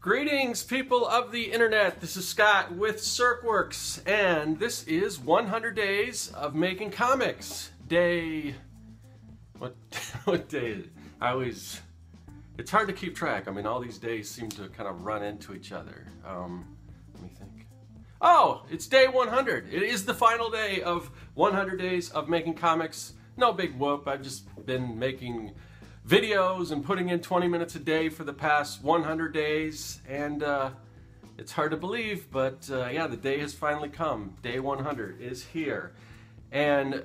Greetings, people of the internet. This is Scott with Circworks, and this is 100 days of making comics. Day... what day is it? It's hard to keep track. I mean, all these days seem to kind of run into each other. Let me think. Oh, it's day 100. It is the final day of 100 days of making comics. No big whoop. I've just been making videos and putting in 20 minutes a day for the past 100 days, and it's hard to believe, but yeah, the day has finally come. Day 100 is here, and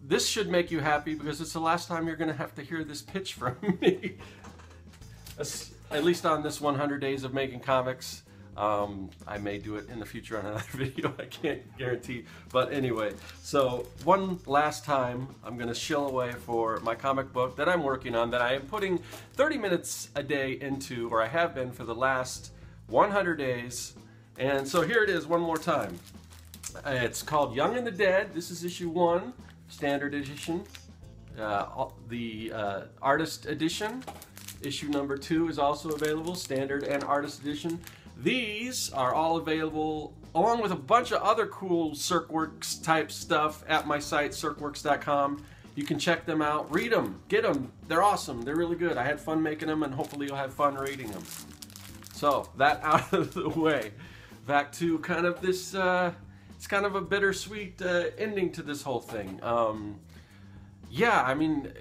this should make you happy because it's the last time you're going to have to hear this pitch from me, at least on this 100 days of making comics. I may do it in the future on another video, I can't guarantee. But anyway, so one last time, I'm going to shill away for my comic book that I'm working on, that I am putting 30 minutes a day into, or I have been for the last 100 days. And so here it is one more time. It's called Young and the Dead. This is issue 1, standard edition. The artist edition, issue number 2, is also available, standard and artist edition. These are all available along with a bunch of other cool Circworks type stuff at my site, circworks.com. You can check them out, read them, get them. They're awesome. They're really good. I had fun making them, and hopefully you'll have fun reading them. So that out of the way, back to kind of this, it's kind of a bittersweet ending to this whole thing. Yeah, I mean,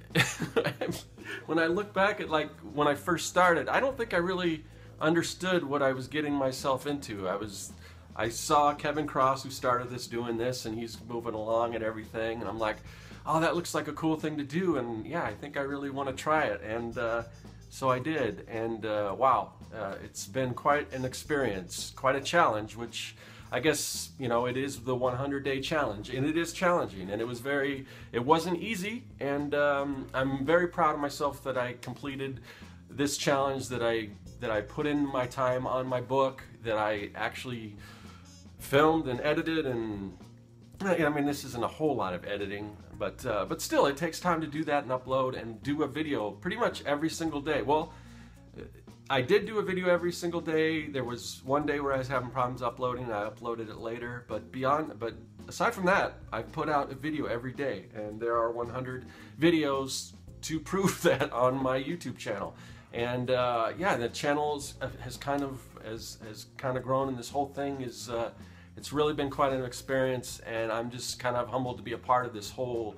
when I look back at like when I first started, I don't think I really understood what I was getting myself into. I saw Kevin Cross, who started this, doing this, and he's moving along and everything, and I'm like, oh, that looks like a cool thing to do, and yeah, I think I really want to try it. And so I did, and wow, it's been quite an experience, quite a challenge, which I guess, you know, it is the 100-day challenge, and it is challenging, and it wasn't easy, and I'm very proud of myself that I completed this challenge, that I put in my time on my book, that I actually filmed and edited, and I mean, this isn't a whole lot of editing, but still, it takes time to do that and upload and do a video pretty much every single day. Well, I did do a video every single day. There was one day where I was having problems uploading, and I uploaded it later, but aside from that, I put out a video every day, and there are 100 videos to prove that on my YouTube channel. And yeah, the channel has kind of grown, and this whole thing is it's really been quite an experience, and I'm just kind of humbled to be a part of this whole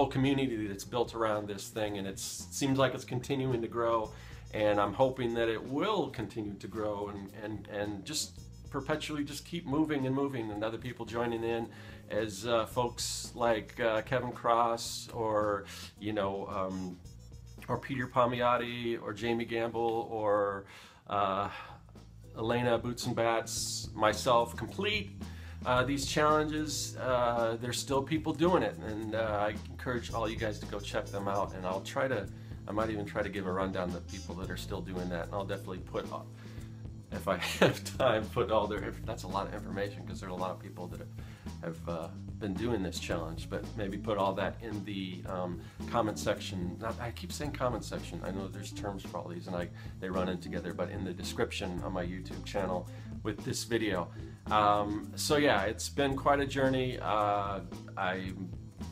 community that's built around this thing, and it seems like it's continuing to grow, and I'm hoping that it will continue to grow and just perpetually just keep moving and moving, and other people joining in, as folks like Kevin Cross, or you know, or Peter Palmiotti, or Jamie Gamble, or Elena Boots and Bats, myself, complete these challenges. There's still people doing it, and I encourage all you guys to go check them out, and I might even try to give a rundown to people that are still doing that, and I'll definitely put, if I have time, put all their, that's a lot of information, because there are a lot of people that have been doing this challenge, but maybe put all that in the comment section. I keep saying comment section, I know there's terms for all these, and they run in together, but in the description on my YouTube channel with this video. So yeah, it's been quite a journey. I'm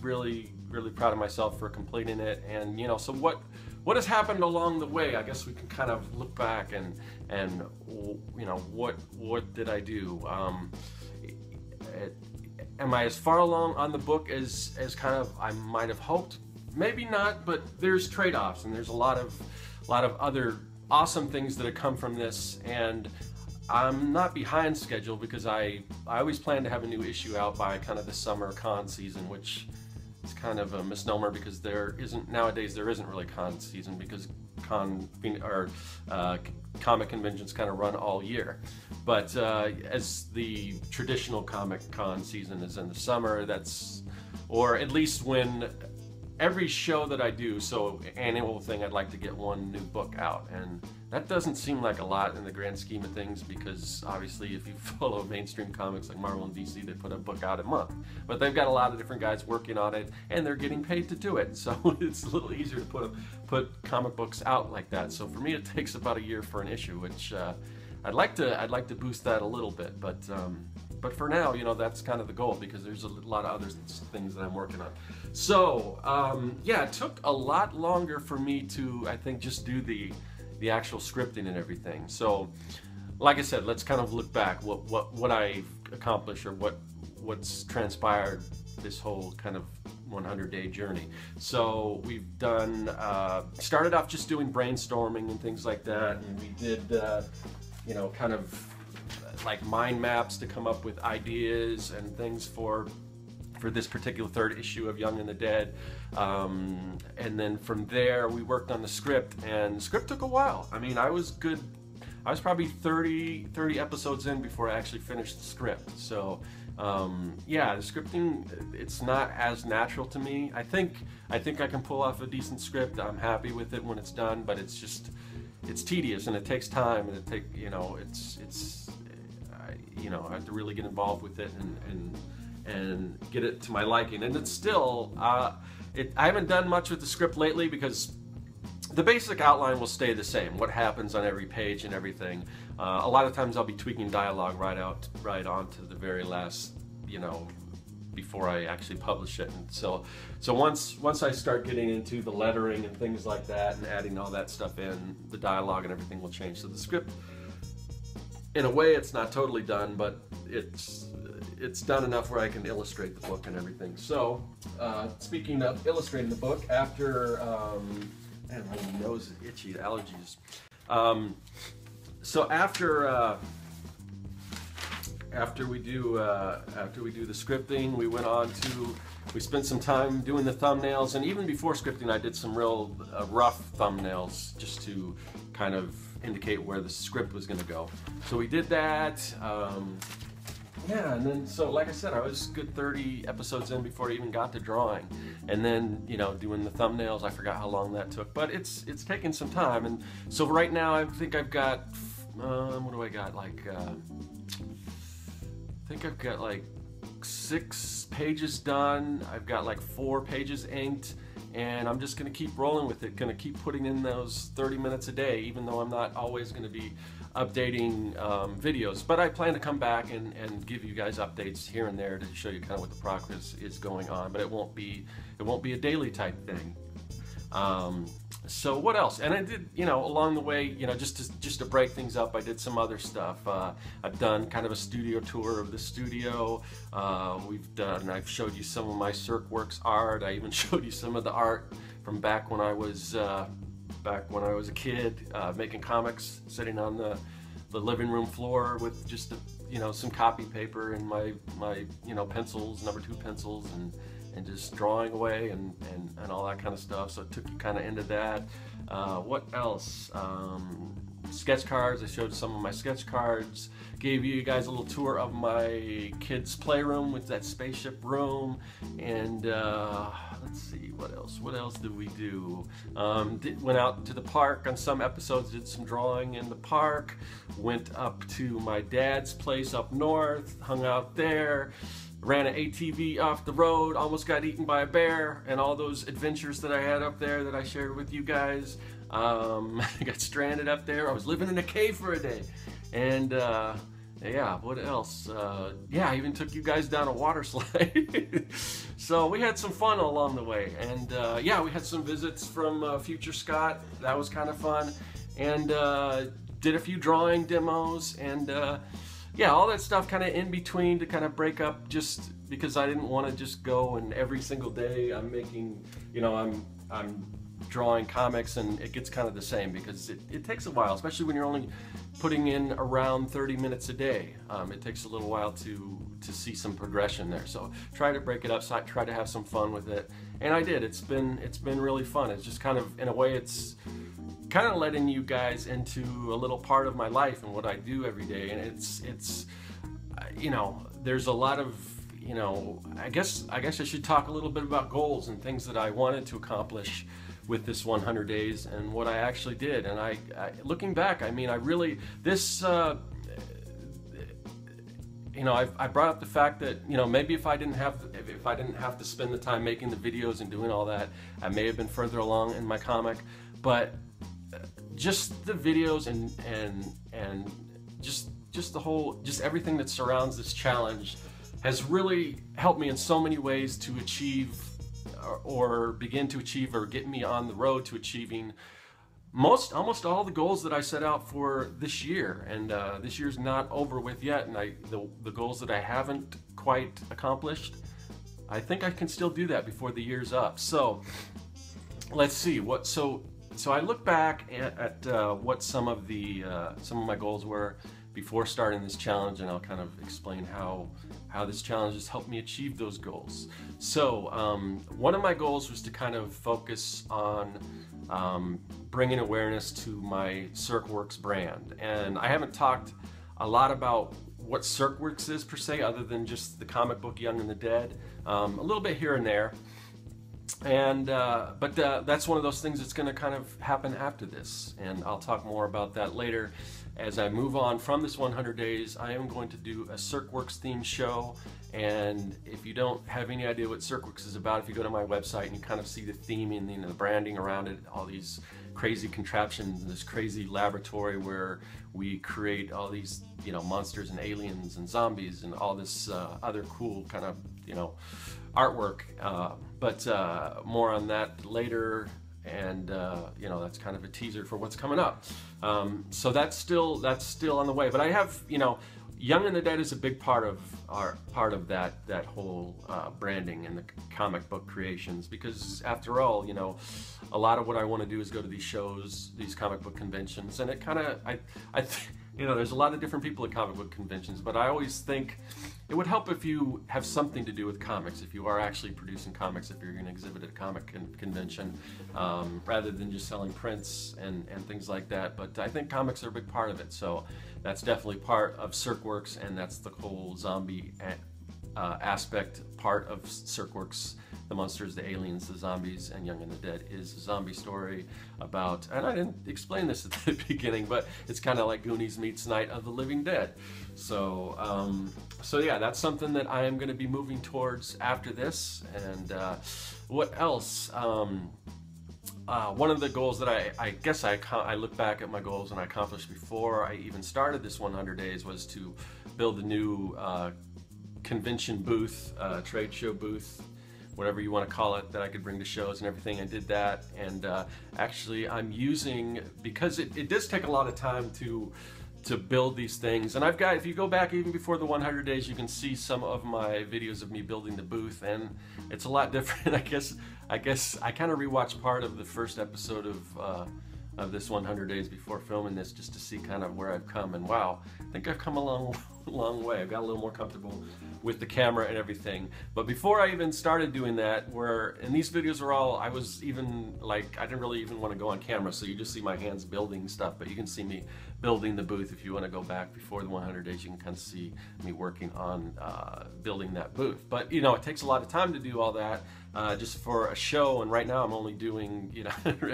really proud of myself for completing it, and you know, so what has happened along the way? I guess we can kind of look back and you know, what did I do? Am I as far along on the book as kind of I might have hoped? Maybe not, but there's trade-offs, and there's a lot of other awesome things that have come from this, and I'm not behind schedule, because I always plan to have a new issue out by kind of the summer con season, which is kind of a misnomer, because nowadays there isn't really con season, because comic conventions kind of run all year. But as the traditional Comic Con season is in the summer, or at least when every show that I do, so annual thing, I'd like to get one new book out, and that doesn't seem like a lot in the grand scheme of things, because obviously if you follow mainstream comics like Marvel and DC, they put a book out a month. But they've got a lot of different guys working on it, and they're getting paid to do it. So it's a little easier to put comic books out like that. So for me, it takes about a year for an issue, which I'd like to boost that a little bit. But for now, you know, that's kind of the goal, because there's a lot of other things that I'm working on. So yeah, it took a lot longer for me to, I think, just do the actual scripting and everything. So like I said, let's kind of look back what I've accomplished, or what's transpired this whole kind of 100-day journey. So we've done started off just doing brainstorming and things like that, and we did you know, kind of like mind maps to come up with ideas and things for this particular third issue of Young and the Dead. And then from there we worked on the script, and the script took a while. I mean, I was probably 30 episodes in before I actually finished the script. So yeah, the scripting, it's not as natural to me. I think I can pull off a decent script. I'm happy with it when it's done, but it's tedious, and it takes time, and you know, you know, I have to really get involved with it and get it to my liking. And it's still, I haven't done much with the script lately, because the basic outline will stay the same, what happens on every page and everything. A lot of times I'll be tweaking dialogue right on to the very last, you know, before I actually publish it. And so once I start getting into the lettering and things like that, and adding all that stuff in, the dialogue and everything will change. So the script, in a way, it's not totally done, but it's done enough where I can illustrate the book and everything. So speaking of illustrating the book, after man, my nose is itchy, the allergies. So after we do the scripting, we spent some time doing the thumbnails, and even before scripting, I did some real rough thumbnails just to kind of indicate where the script was going to go. So we did that. Yeah, and then, so like I said, I was a good 30 episodes in before I even got to drawing. And then, you know, doing the thumbnails, I forgot how long that took, but it's taken some time. And so right now, I think I've got, what do I got? Like, I think I've got like 6 pages done. I've got like 4 pages inked, and I'm just gonna keep rolling with it. Gonna keep putting in those 30 minutes a day, even though I'm not always gonna be updating videos. But I plan to come back and give you guys updates here and there to show you kind of what the progress is going on. But it won't be a daily type thing. So what else? And I did, you know, along the way, you know, just to break things up, I did some other stuff. I've done kind of a studio tour of the studio. I've showed you some of my CircWorks art. I even showed you some of the art from back when I was a kid, making comics, sitting on the living room floor with just you know, some copy paper and my you know, pencils, number 2 pencils, and just drawing away and all that kind of stuff. So it took you kind of into that. What else? Sketch cards. I showed some of my sketch cards. Gave you guys a little tour of my kids' playroom with that spaceship room. And let's see, what else? What else did we do? Went out to the park on some episodes, did some drawing in the park. Went up to my dad's place up north, hung out there. Ran an ATV off the road, almost got eaten by a bear, and all those adventures that I had up there that I shared with you guys. I got stranded up there. I was living in a cave for a day. And yeah, what else? Yeah, I even took you guys down a water slide. So we had some fun along the way. And yeah, we had some visits from Future Scott. That was kind of fun. And did a few drawing demos, and yeah, all that stuff kind of in between to kind of break up, just because I didn't want to just go and every single day I'm making, you know, I'm drawing comics, and it gets kind of the same, because it takes a while, especially when you're only putting in around 30 minutes a day. It takes a little while to see some progression there. So try to break it up, so I try to have some fun with it, and I did. It's been really fun. It's just kind of, in a way, it's kind of letting you guys into a little part of my life and what I do every day. And it's you know, there's a lot of, you know, I guess I should talk a little bit about goals and things that I wanted to accomplish with this 100 days and what I actually did. And I looking back, I mean, I really, this, you know, I brought up the fact that, you know, maybe if I didn't have to spend the time making the videos and doing all that, I may have been further along in my comic. But just the videos and just the whole, just everything that surrounds this challenge has really helped me in so many ways to achieve or begin to achieve or get me on the road to achieving almost all the goals that I set out for this year. And this year's not over with yet, and the goals that I haven't quite accomplished, I think I can still do that before the year's up. So let's see what. So I look back at what some of my goals were before starting this challenge, and I'll kind of explain how this challenge has helped me achieve those goals. So one of my goals was to kind of focus on bringing awareness to my CircWorks brand. And I haven't talked a lot about what CircWorks is per se, other than just the comic book Young and the Dead, a little bit here and there. And but that's one of those things that's going to kind of happen after this, and I'll talk more about that later. As I move on from this 100 days, I am going to do a CircWorks themed show. And if you don't have any idea what CircWorks is about, if you go to my website and you kind of see the theming and the branding around it, all these crazy contraptions, this crazy laboratory where we create all these, you know, monsters and aliens and zombies and all this other cool kind of, you know, artwork. But more on that later. And you know, that's kind of a teaser for what's coming up. So that's still on the way. But I have, you know, Young and the Dead is a big part of that whole branding and the comic book creations, because after all, you know, a lot of what I want to do is go to these shows, these comic book conventions, and it kind of you know, there's a lot of different people at comic book conventions, but I always think it would help if you have something to do with comics, if you are actually producing comics, if you're going to exhibit at a comic convention, rather than just selling prints and things like that. But I think comics are a big part of it, so that's definitely part of CircWorks, and that's the whole zombie aspect part of CircWorks. The monsters, the aliens, the zombies, and Young and the Dead is a zombie story about, and I didn't explain this at the beginning, but it's kind of like Goonies meets Night of the Living Dead. So, so yeah, that's something that I am going to be moving towards after this. And what else? One of the goals that I guess I look back at my goals and I accomplished before I even started this 100 days was to build a new convention booth, trade show booth, whatever you want to call it, that I could bring to shows and everything. I did that, and actually I'm using, because it does take a lot of time to build these things, and I've got, if you go back even before the 100 days, you can see some of my videos of me building the booth, and it's a lot different. I guess I kind of rewatched part of the first episode of this 100 days before filming this, just to see kind of where I've come, and wow, I think I've come a long way. I've got a little more comfortable with the camera and everything. But before I even started doing that, and these videos are all, I was even like, I didn't really even want to go on camera, so you just see my hands building stuff, but you can see me building the booth. If you want to go back before the 100 days, you can kind of see me working on building that booth. But you know, it takes a lot of time to do all that just for a show, and right now I'm only doing, you know,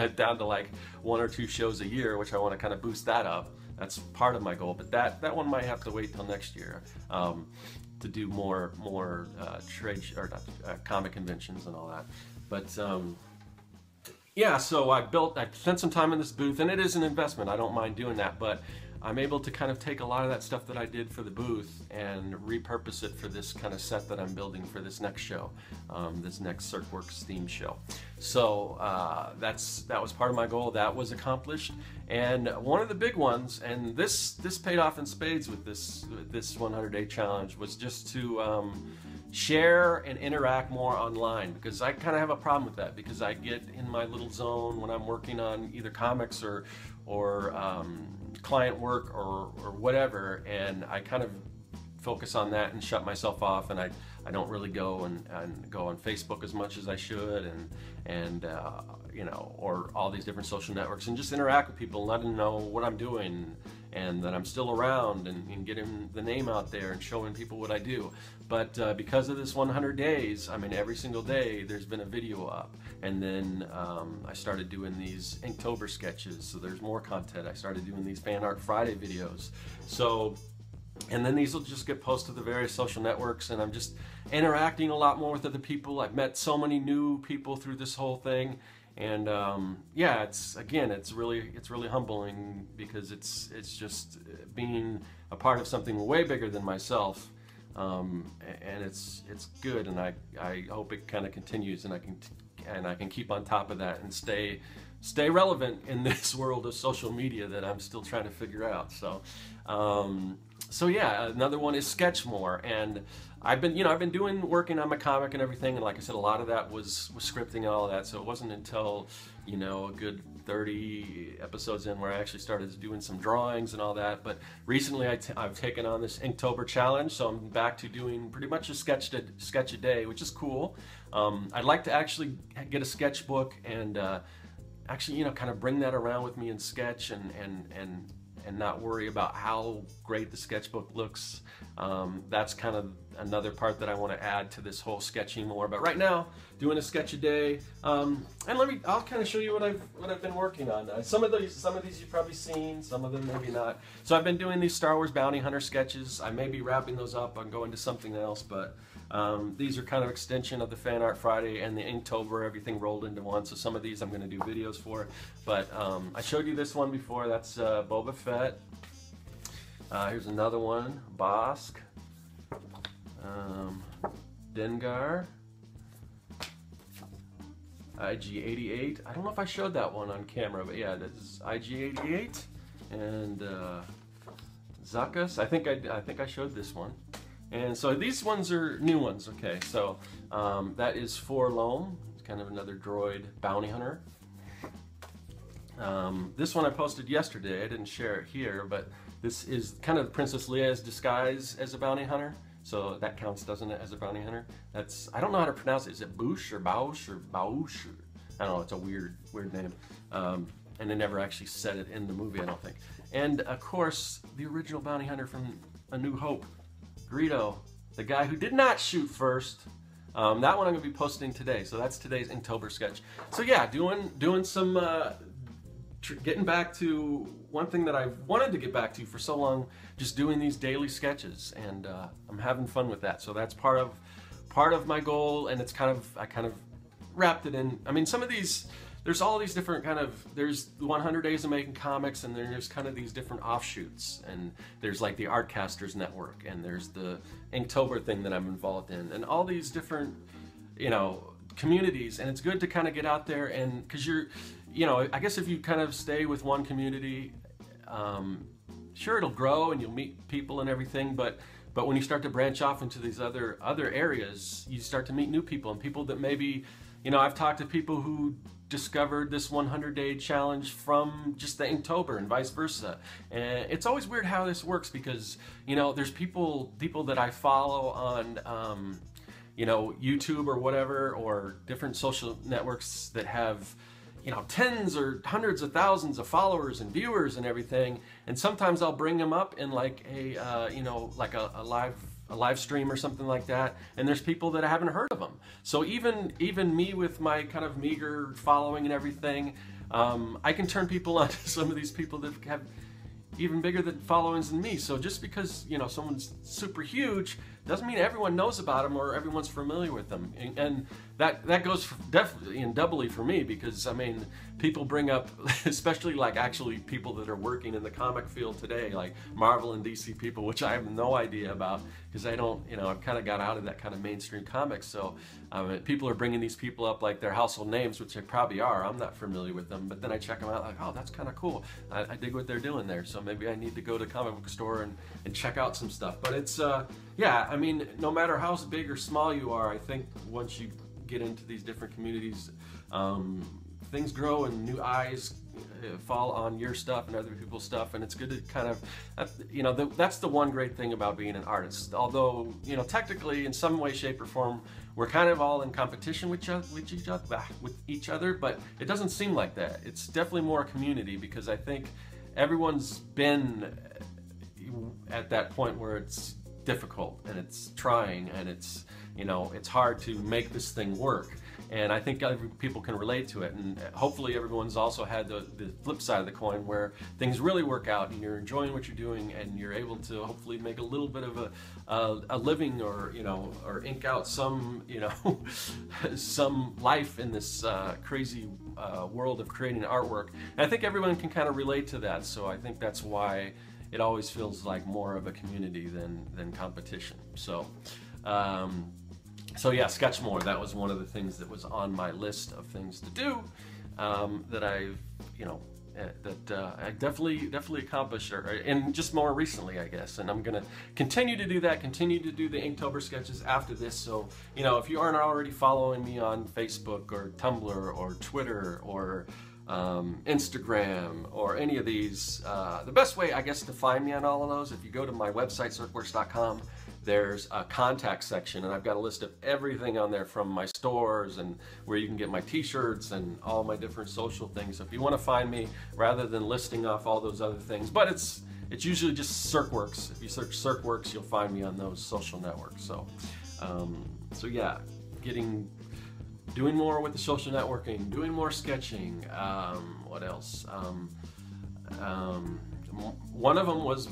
down to like 1 or 2 shows a year, which I want to kind of boost that up. That's part of my goal, but that one might have to wait till next year to do more comic conventions and all that. But yeah, so I spent some time in this booth, and it is an investment. I don't mind doing that, but I'm able to kind of take a lot of that stuff that I did for the booth and repurpose it for this kind of set that I'm building for this next show, this next CircWorks theme show. So that was part of my goal. That was accomplished, and one of the big ones, and this paid off in spades with this 100-day challenge, was just to share and interact more online, because I kind of have a problem with that, because I get in my little zone when I'm working on either comics or client work or whatever, and I kind of focus on that and shut myself off, and I don't really go and go on Facebook as much as I should, and you know, or all these different social networks, and just interact with people and let them know what I'm doing and that I'm still around and getting the name out there and showing people what I do. But because of this 100 days, I mean, every single day there's been a video up. And then I started doing these Inktober sketches, so there's more content. I started doing these Fan Art Friday videos. So, and then these will just get posted to the various social networks, and I'm just interacting a lot more with other people. I've met so many new people through this whole thing. And yeah, it's really humbling, because it's just being a part of something way bigger than myself, and it's good, and I hope it kind of continues, and I can keep on top of that and stay relevant in this world of social media that I'm still trying to figure out. So yeah, another one is sketch more, and I've been working on my comic and everything, and like I said, a lot of that was scripting and all of that. So it wasn't until, you know, a good 30 episodes in where I actually started doing some drawings and all that. But recently I've taken on this Inktober challenge, so I'm back to doing pretty much a sketch a day, which is cool. I'd like to actually get a sketchbook and actually, you know, kind of bring that around with me and sketch and not worry about how great the sketchbook looks. That's kind of another part that I want to add to this whole sketching more. But right now, doing a sketch a day, and I'll kind of show you what I've been working on. Some of these you've probably seen, some of them maybe not. So I've been doing these Star Wars Bounty Hunter sketches. I may be wrapping those up and going to something else, but these are kind of extension of the Fan Art Friday and the Inktober, everything rolled into one. So some of these I'm going to do videos for. But I showed you this one before. That's Boba Fett. Here's another one, Bosk, Dengar, IG-88. I don't know if I showed that one on camera, but yeah, this is IG-88, and Zakas. I think I showed this one. And so these ones are new ones. Okay, so that is Forlom. It's kind of another droid bounty hunter. This one I posted yesterday. I didn't share it here, but this is kind of Princess Leia's disguise as a bounty hunter. So that counts, doesn't it, as a bounty hunter? I don't know how to pronounce it. Is it Bouche or Bausch or Bausch? I don't know. It's a weird name. And they never actually said it in the movie, I don't think. And of course, the original bounty hunter from A New Hope, Greedo, the guy who did not shoot first. That one I'm going to be posting today. So that's today's Inktober sketch. So yeah, doing some getting back to one thing that I've wanted to get back to for so long, just doing these daily sketches, and I'm having fun with that. So that's part of my goal, and I kind of wrapped it in. I mean, some of these, there's all these different there's 100 Days of Making Comics, and then there's kind of these different offshoots, and there's like the Artcasters Network, and there's the Inktober thing that I'm involved in, and all these different, you know, communities. And it's good to kind of get out there, and because I guess if you kind of stay with one community, sure, it'll grow and you'll meet people and everything, but when you start to branch off into these other areas, you start to meet new people, and people that maybe, you know, I've talked to people who discovered this 100-day challenge from just the Inktober and vice versa. And it's always weird how this works, because, you know, there's people that I follow on you know, YouTube or whatever, or different social networks that have, you know, tens or hundreds of thousands of followers and viewers and everything. And sometimes I'll bring them up in like a you know, like a live stream or something like that, and there's people that I haven't heard of them. So even me with my kind of meager following and everything, I can turn people on to some of these people that have even bigger followings than me. So just because, you know, someone's super huge doesn't mean everyone knows about them or everyone's familiar with them. And that goes definitely and doubly for me, because I mean, people bring up, especially like actually people that are working in the comic field today, like Marvel and DC people, which I have no idea about, because I don't, you know, I've kind of got out of that kind of mainstream comics. So people are bringing these people up like they're household names, which they probably are. I'm not familiar with them, but then I check them out like, oh, that's kind of cool. I dig what they're doing there. So maybe I need to go to a comic book store and check out some stuff. But it's, yeah, I mean, no matter how big or small you are, I think once you get into these different communities, things grow and new eyes fall on your stuff and other people's stuff, and it's good to kind of, you know, that's the one great thing about being an artist. Although, you know, technically in some way, shape, or form, we're kind of all in competition with each other, but it doesn't seem like that. It's definitely more a community, because I think everyone's been at that point where it's difficult and it's trying and it's, you know, it's hard to make this thing work. And I think people can relate to it, and hopefully everyone's also had the flip side of the coin where things really work out and you're enjoying what you're doing and you're able to hopefully make a little bit of a living, or, you know, or ink out some, you know, some life in this crazy world of creating artwork. And I think everyone can kind of relate to that, so I think that's why it always feels like more of a community than competition. So so yeah, sketch more. That was one of the things that was on my list of things to do, that I've, you know, I definitely accomplished, and just more recently, I guess. And I'm gonna continue to do that, continue to do the Inktober sketches after this. So, you know, if you aren't already following me on Facebook or Tumblr or Twitter or Instagram or any of these, the best way, I guess, to find me on all of those, if you go to my website, circworks.com, there's a contact section, and I've got a list of everything on there, from my stores and where you can get my t-shirts and all my different social things. So if you want to find me, rather than listing off all those other things, but it's usually just Circworks. If you search Circworks, you'll find me on those social networks. So so yeah, doing more with the social networking, doing more sketching. What else? One of them was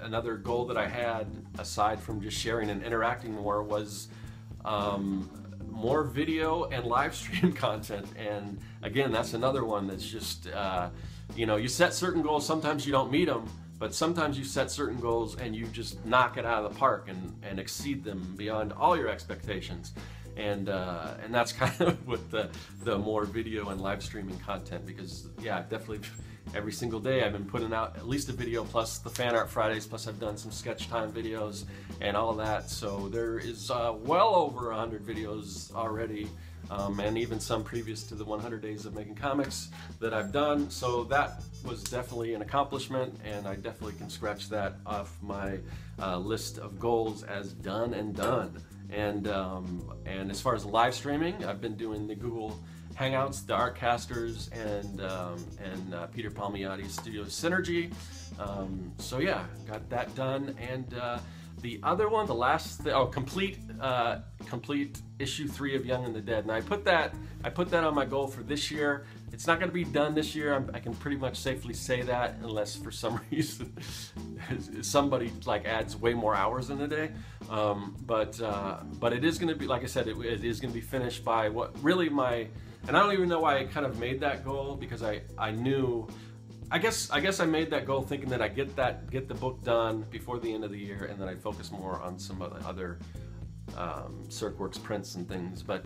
another goal that I had, aside from just sharing and interacting more, was more video and live stream content. And again, that's another one that's just, you know, you set certain goals, sometimes you don't meet them, but sometimes you set certain goals and you just knock it out of the park and exceed them beyond all your expectations. And that's kind of with the more video and live streaming content, because yeah, definitely every single day I've been putting out at least a video, plus the Fan Art Fridays, plus I've done some sketch time videos and all that. So there is well over 100 videos already, and even some previous to the 100 days of making comics that I've done. So that was definitely an accomplishment, and I definitely can scratch that off my list of goals as done and done. And as far as live streaming, I've been doing the Google Hangouts, the Artcasters, and Peter Palmiotti's Studio Synergy. So yeah, got that done. And the other one, the last, complete issue 3 of Young and the Dead. And I put that on my goal for this year. It's not going to be done this year. I can pretty much safely say that, unless for some reason somebody like adds way more hours in a day. But it is going to be, like I said, it is going to be finished by what really and I don't even know why I kind of made that goal, because I knew, I guess I made that goal thinking that I get the book done before the end of the year, and then I focus more on some of the other Circworks prints and things. But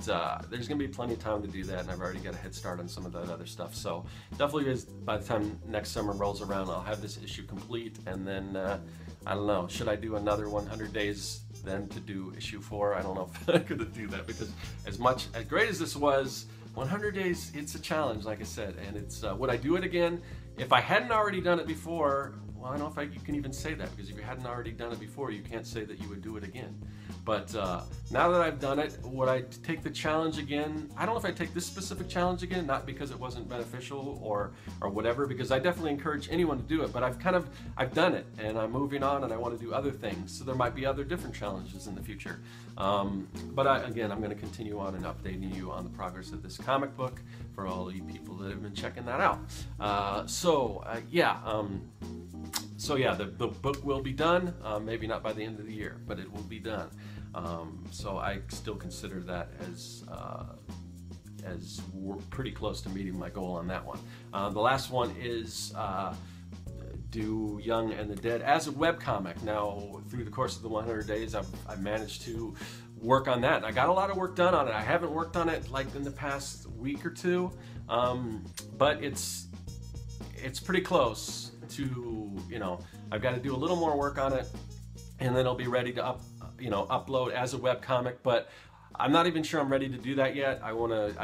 there's gonna be plenty of time to do that, and I've already got a head start on some of that other stuff. So definitely is, by the time next summer rolls around, I'll have this issue complete, and then I don't know, should I do another 100 days then to do issue 4? I don't know if I'm gonna do that, because as great as this was, 100 days, it's a challenge, like I said. And it's, would I do it again? If I hadn't already done it before, well, I don't know if you can even say that, because if you hadn't already done it before, you can't say that you would do it again. But now that I've done it, would I take the challenge again? I don't know if I'd take this specific challenge again, not because it wasn't beneficial or whatever, because I definitely encourage anyone to do it, but I've done it, and I'm moving on, and I want to do other things. So there might be other different challenges in the future. But again, I'm going to continue on and updating you on the progress of this comic book for all you people that have been checking that out. So yeah, the book will be done, maybe not by the end of the year, but it will be done. So I still consider that as we're pretty close to meeting my goal on that one. The last one is do Young and the Dead as a webcomic. Now, through the course of the 100 days, I've managed to work on that, and I got a lot of work done on it. I haven't worked on it like in the past week or two, but it's pretty close to, you know, I've got to do a little more work on it, and then it'll be ready to upload as a webcomic. But I'm not even sure I'm ready to do that yet. I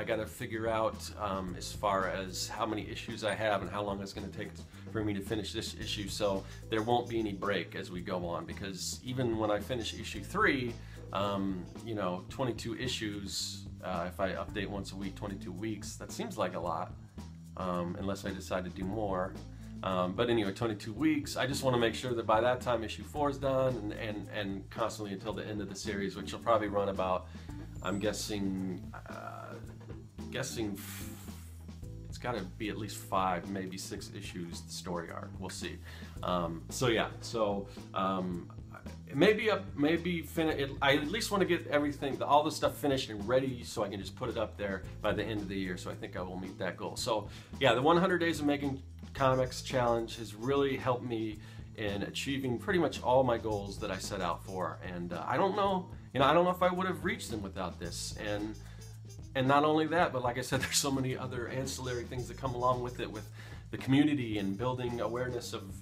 got to figure out as far as how many issues I have and how long it's going to take for me to finish this issue. So there won't be any break as we go on, because even when I finish issue 3, you know, 22 issues, if I update once a week, 22 weeks, that seems like a lot, unless I decide to do more. But anyway, 22 weeks. I just want to make sure that by that time issue 4 is done, and constantly until the end of the series, which will probably run about, I'm guessing, it's got to be at least 5, maybe 6 issues, the story arc. We'll see. So yeah, so maybe I at least want to get everything, all the stuff finished and ready so I can just put it up there by the end of the year. So I think I will meet that goal. So yeah, the 100 Days of Making Comics Challenge has really helped me in achieving pretty much all my goals that I set out for. And I don't know, I don't know if I would have reached them without this. And not only that, but like I said, there's so many other ancillary things that come along with it, with the community and building awareness of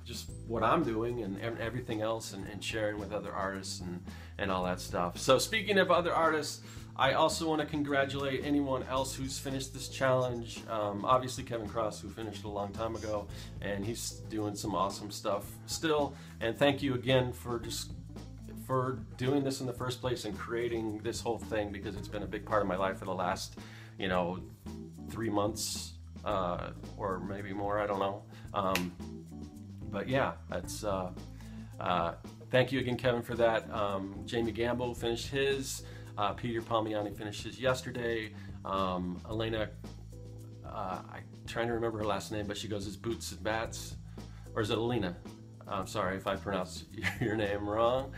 just what I'm doing and everything else, and sharing with other artists and all that stuff. So speaking of other artists, I also want to congratulate anyone else who's finished this challenge. Obviously Kevin Cross, who finished a long time ago, and he's doing some awesome stuff still. And thank you again for doing this in the first place and creating this whole thing, because it's been a big part of my life for the last 3 months, or maybe more, I don't know. But yeah, that's thank you again, Kevin, for that. Jamie Gamble finished his. Peter Palmiani finished his yesterday. Elena, I'm trying to remember her last name, but she goes as Boots and Bats, or is it Alina? I'm sorry if I pronounced your name wrong,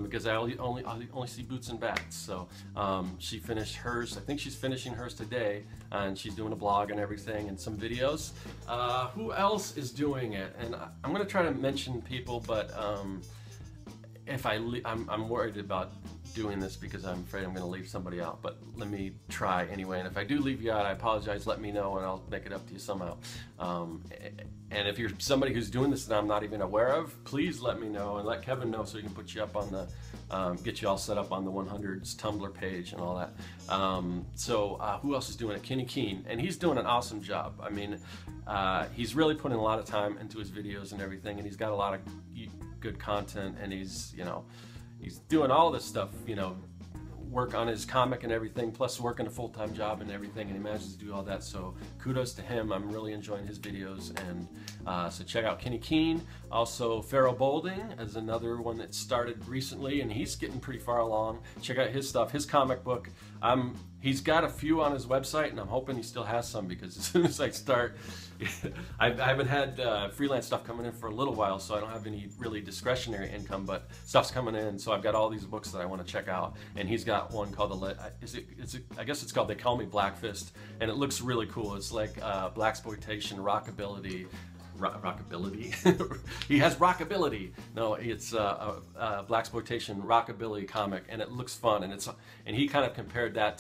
because I only see Boots and Bats. So she finished hers. I think she's finishing hers today, and she's doing a blog and everything and some videos. Who else is doing it? And I'm going to try to mention people, but if I'm worried about doing this because I'm afraid I'm going to leave somebody out, but let me try anyway. And if I do leave you out, I apologize. Let me know and I'll make it up to you somehow. And if you're somebody who's doing this that I'm not even aware of, please let me know and let Kevin know so he can put you up on the, get you all set up on the 100's Tumblr page and all that. Who else is doing it? Kenny Keene, and he's doing an awesome job. I mean, he's really putting a lot of time into his videos and everything, and he's got a lot of good content, and he's doing all this stuff, work on his comic and everything, plus working a full-time job and everything, and he manages to do all that. So kudos to him. I'm really enjoying his videos, and so check out Kenny Keene. Also, Pharaoh Bolding is another one that started recently, and he's getting pretty far along. Check out his stuff, his comic book. He's got a few on his website, and I'm hoping he still has some, because as soon as I start, I haven't had freelance stuff coming in for a little while, so I don't have any really discretionary income, but stuff's coming in, so I've got all these books that I want to check out. And he's got one called I guess it's called They Call Me Black Fist, and it looks really cool. It's like blaxploitation, rockabilly. He has rockability. No, it's a blaxploitation rockabilly comic, and it looks fun. And he kind of compared that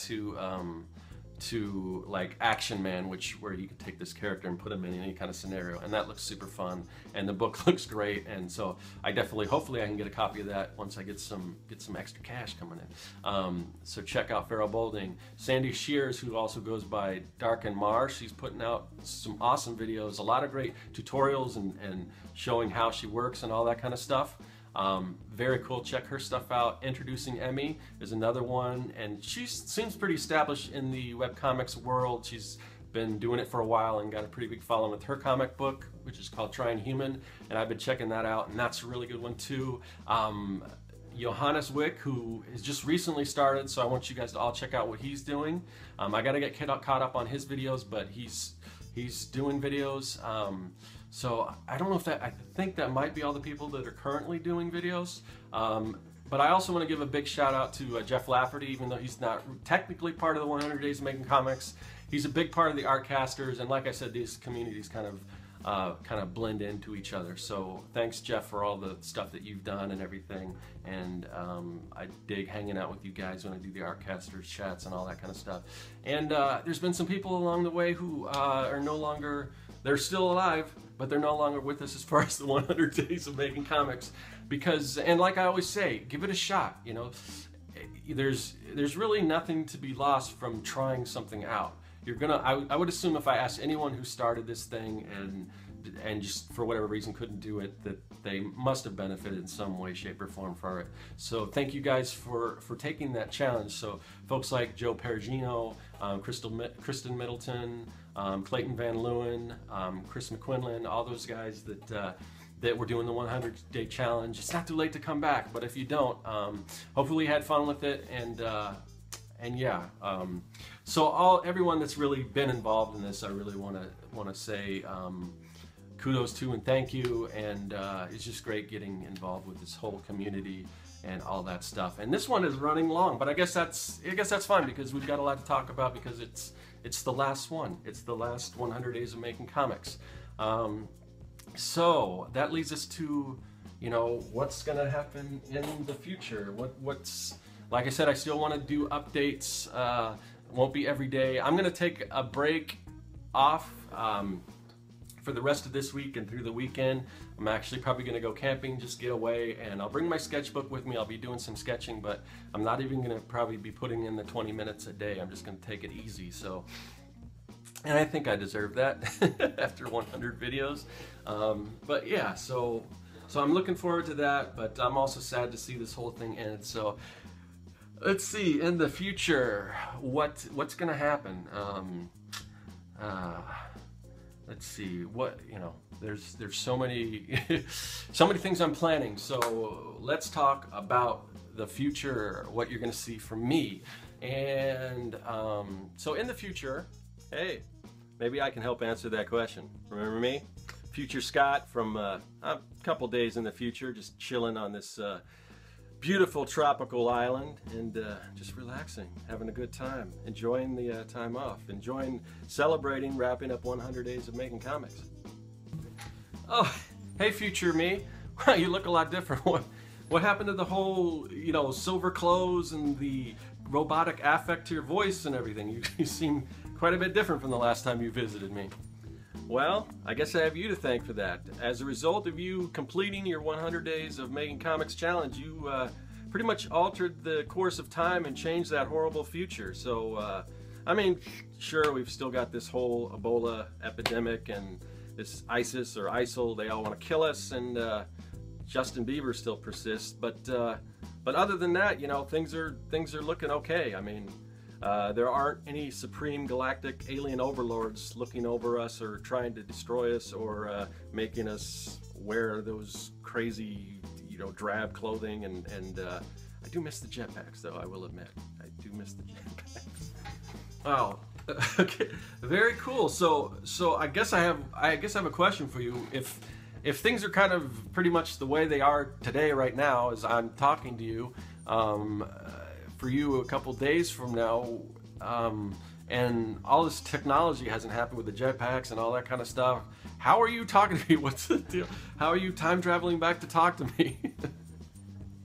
to like Action Man, where you could take this character and put him in any kind of scenario, and that looks super fun, and the book looks great. And so I hopefully I can get a copy of that once I get some extra cash coming in. So check out Pharaoh Bolding. Sandy Shears, who also goes by Dark and Marsh, she's putting out some awesome videos, a lot of great tutorials and showing how she works and all that kind of stuff. Very cool. Check her stuff out. Introducing Emmy is another one, and she seems pretty established in the webcomics world. She's been doing it for a while and got a pretty big following with her comic book, which is called Trying Human, and I've been checking that out, and that's a really good one too. Johannes Wick, who has just recently started, so I want you guys to all check out what he's doing. I got to get caught up on his videos, but he's doing videos. So I don't know if I think that might be all the people that are currently doing videos. But I also want to give a big shout out to Jeff Lafferty, even though he's not technically part of the 100 Days of Making Comics. He's a big part of the Artcasters, and like I said, these communities kind of blend into each other. So thanks, Jeff, for all the stuff that you've done and everything. And I dig hanging out with you guys when I do the Artcasters chats and all that kind of stuff. And there's been some people along the way who are no longer, they're still alive, but they're no longer with us as far as the 100 Days of Making Comics. Because, and like I always say, give it a shot. There's really nothing to be lost from trying something out. I would assume if I asked anyone who started this thing and and just for whatever reason couldn't do it, that they must have benefited in some way, shape, or form from it. So thank you guys for taking that challenge. So folks like Joe Perugino, Kristen Middleton, Clayton Van Leeuwen, Chris McQuinlan, all those guys that were doing the 100-day challenge. It's not too late to come back, but if you don't, hopefully you had fun with it, and yeah. So everyone that's really been involved in this, I really want to say kudos to and thank you, and it's just great getting involved with this whole community and all that stuff. And this one is running long, but I guess that's fine, because we've got a lot to talk about, because it's the last one. It's the last 100 days of making comics. So that leads us to, you know, what's gonna happen in the future. What's like I said, I still want to do updates. Won't be every day. I'm gonna take a break off for the rest of this week and through the weekend. I'm actually probably gonna go camping, just get away, and I'll bring my sketchbook with me. I'll be doing some sketching, but I'm not even gonna probably be putting in the 20 minutes a day. I'm just gonna take it easy. So, and I think I deserve that after 100 videos. But yeah, so I'm looking forward to that, but I'm also sad to see this whole thing end. So let's see, in the future, what's gonna happen? Let's see, there's so many so many things I'm planning. So let's talk about the future, what you're gonna see from me. And so in the future, hey, maybe I can help answer that question. Remember me? Future Scott from a couple days in the future, just chilling on this beautiful tropical island and just relaxing, having a good time, enjoying the time off, enjoying celebrating, wrapping up 100 days of making comics. Oh, hey future me, wow, you look a lot different. What happened to the whole, you know, silver clothes and the robotic affect to your voice and everything? You seem quite a bit different from the last time you visited me. Well, I guess I have you to thank for that. As a result of you completing your 100 days of making comics challenge, you pretty much altered the course of time and changed that horrible future. So, I mean, sure, we've still got this whole Ebola epidemic and this ISIS or ISIL, they all want to kill us, and Justin Bieber still persists. But other than that, you know, things are looking okay. I mean, there aren't any supreme galactic alien overlords looking over us or trying to destroy us or making us wear those crazy, you know, drab clothing. And I do miss the jetpacks, though, I will admit. I do miss the jetpacks. Wow. Okay. Very cool. So I guess I have a question for you. If things are kind of pretty much the way they are today, right now, as I'm talking to you, for you a couple days from now, and all this technology hasn't happened with the jetpacks and all that kind of stuff, how are you talking to me? What's the deal? How are you time traveling back to talk to me?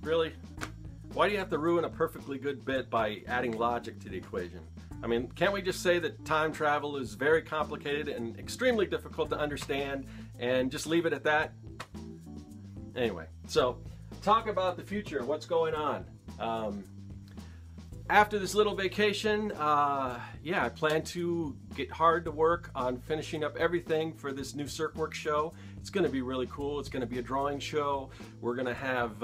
Really? Why do you have to ruin a perfectly good bit by adding logic to the equation? I mean, can't we just say that time travel is very complicated and extremely difficult to understand and just leave it at that? Anyway, so talk about the future, what's going on. After this little vacation, yeah, I plan to get hard to work on finishing up everything for this new CircWorks show. It's going to be really cool. It's going to be a drawing show. We're going to have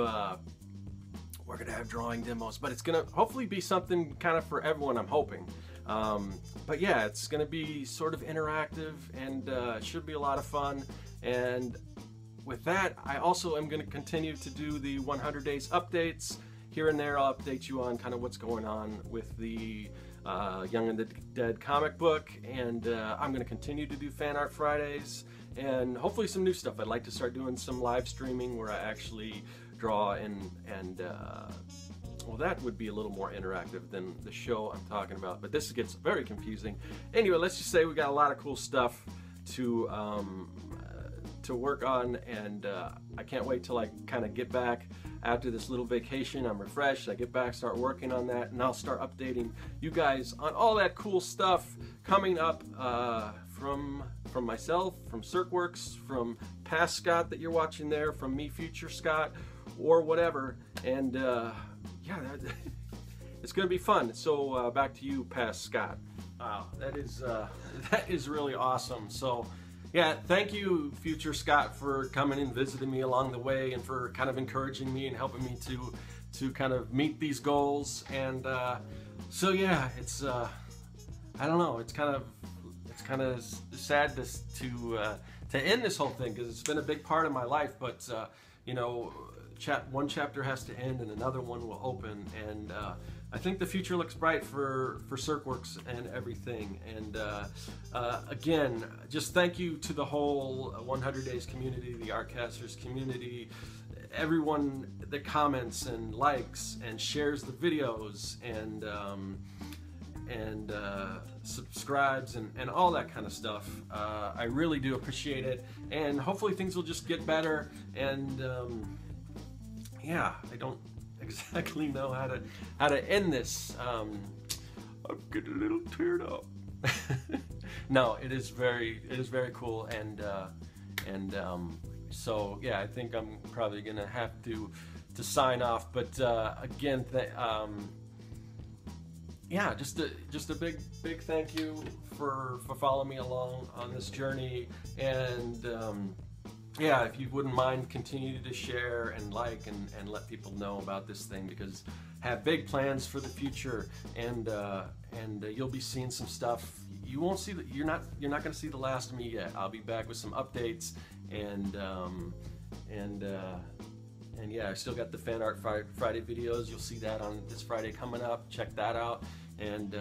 drawing demos, but it's going to hopefully be something kind of for everyone, I'm hoping. But yeah, it's going to be sort of interactive, and it should be a lot of fun. And with that, I also am going to continue to do the 100 days updates. Here and there, I'll update you on kind of what's going on with the Young and the Dead comic book, and I'm going to continue to do Fan Art Fridays, and hopefully some new stuff. I'd like to start doing some live streaming where I actually draw and well, that would be a little more interactive than the show I'm talking about, but this gets very confusing. Anyway, let's just say we got a lot of cool stuff to work on, and I can't wait till I kind of get back after this little vacation. I'm refreshed. I get back, start working on that, and I'll start updating you guys on all that cool stuff coming up from myself, from CircWorks, from past Scott that you're watching there, from me, future Scott, or whatever. And yeah, it's gonna be fun. So back to you, past Scott. Wow, that is really awesome. So Yeah, thank you, future Scott, for coming and visiting me along the way, and for kind of encouraging me and helping me to kind of meet these goals. And so yeah, it's I don't know, it's kind of sad to end this whole thing, because it's been a big part of my life. But you know, one chapter has to end and another one will open, and I think the future looks bright for CircWorks and everything. And again, just thank you to the whole 100 Days community, the Artcasters community, everyone that comments and likes and shares the videos and subscribes and all that kind of stuff. I really do appreciate it, and hopefully things will just get better. And yeah, I don't exactly know how to end this. I'm getting a little teared up. No, it is very cool, and so yeah, I think I'm probably gonna have to sign off. But again, yeah, just a big thank you for following me along on this journey. And yeah, if you wouldn't mind, continue to share and like and let people know about this thing, because I have big plans for the future. And you'll be seeing some stuff. You won't see you're not going to see the last of me yet. I'll be back with some updates, and yeah, I still got the Fan Art Friday videos. You'll see that on this Friday coming up. Check that out. And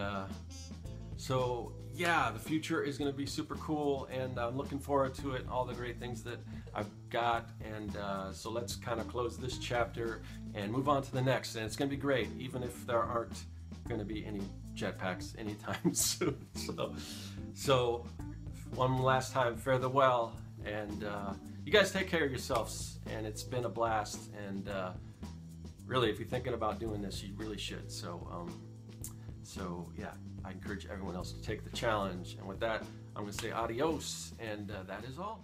so yeah, the future is going to be super cool, and I'm looking forward to it, all the great things that I've got. And so let's kind of close this chapter and move on to the next. And it's going to be great, even if there aren't going to be any jetpacks anytime soon. So one last time, fare thee well, and you guys take care of yourselves. And it's been a blast, and really, if you're thinking about doing this, you really should. So yeah, I encourage everyone else to take the challenge. And with that, I'm going to say adios, and that is all.